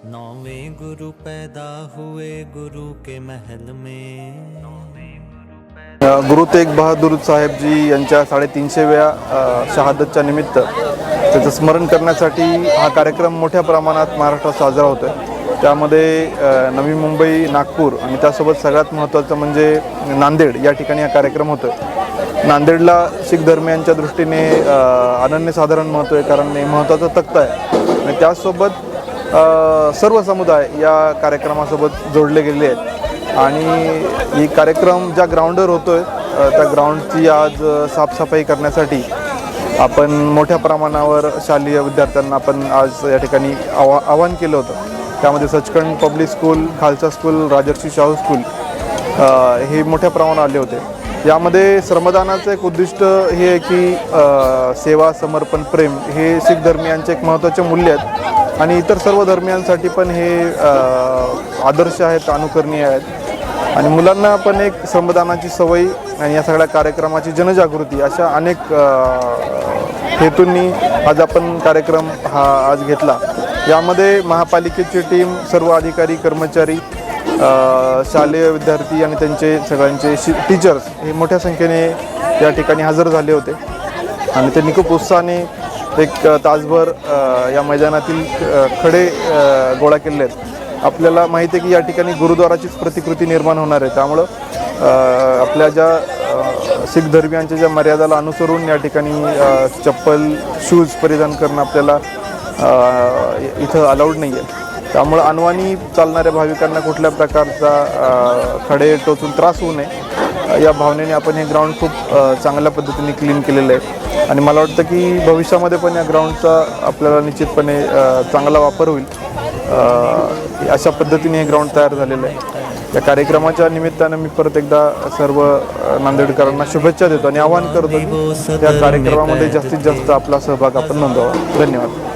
नौवें गुरु पैदा हुए गुरु के महल में। गुरु तेग बहादूर साहेबजी यांच्या 350व्या शहादतच्या निमित्त त्याचं स्मरण करण्यासाठी हा कार्यक्रम मोठ्या प्रमाणात महाराष्ट्रात साजरा होतो आहे। त्यामध्ये नवी मुंबई, नागपूर आणि त्यासोबत सगळ्यात महत्त्वाचं म्हणजे नांदेड या ठिकाणी हा कार्यक्रम होतो आहे। नांदेडला शीख धर्मियांच्या दृष्टीने अनन्यसाधारण महत्त्व आहे, कारण हे महत्त्वाचा तख्त आहे आणि त्यासोबत सर्व समुदाय या कार्यक्रमासोबत जोडले गेले आहेत आणि ही कार्यक्रम ज्या ग्राउंडवर होतोय त्या ग्राउंडची आज साफसफाई करण्यासाठी आपण मोठ्या प्रमाणावर शालेय विद्यार्थ्यांना आपण आज या ठिकाणी आवाहन केलं होतं। त्यामध्ये Sachkhand public school, Khalsa school, Rajarshi Shahu school हे मोठ्या प्रमाणावर आले होते। यामध्ये श्रमदानाचं एक उद्दिष्ट हे आहे की सेवा, समर्पण, प्रेम हे शीख धर्मियांचे एक महत्त्वाचे मूल्य आहेत आणि इतर सर्व धर्मियांसाठी पण हे आदर्श आहेत, अनुकरणीय आहेत आणि मुलांना पण एक श्रमदानाची सवय आणि या सगळ्या कार्यक्रमाची जनजागृती अशा अनेक हेतूंनी आज आपण कार्यक्रम हा आज घेतला। यामध्ये महापालिकेची टीम, सर्व अधिकारी, कर्मचारी, शालेय विद्यार्थी आणि त्यांचे सगळ्यांचे टीचर्स हे मोठ्या संख्येने या ठिकाणी हजर झाले होते आणि त्यांनी खूप उत्साहाने एक तासभर या मैदानातील खडे गोळा केले आहेत। आपल्याला माहिती आहे की या ठिकाणी गुरुद्वाराचीच प्रतिकृती निर्माण होणार आहे, त्यामुळं आपल्या ज्या शीख धर्मियांच्या ज्या मर्यादाला अनुसरून या ठिकाणी चप्पल, शूज परिधान करणं आपल्याला इथं अलाउड नाही आहे। त्यामुळं अनवाणी चालणाऱ्या भाविकांना कुठल्या प्रकारचा खडे टोचून त्रास होऊ नये या भावनेने आपण हे ग्राउंड खूप चांगल्या पद्धतीने क्लीन केलेलं आहे आणि मला वाटतं की भविष्यामध्ये पण या ग्राउंडचा आपल्याला निश्चितपणे चांगला वापर होईल। अशा पद्धतीने हे ग्राउंड तयार झालेलं आहे। या कार्यक्रमाच्या निमित्तानं मी परत एकदा सर्व नांदेडकरांना शुभेच्छा देतो आणि आवाहन करतो की या कार्यक्रमामध्ये जास्तीत जास्त आपला सहभाग आपण नोंदवावा। धन्यवाद।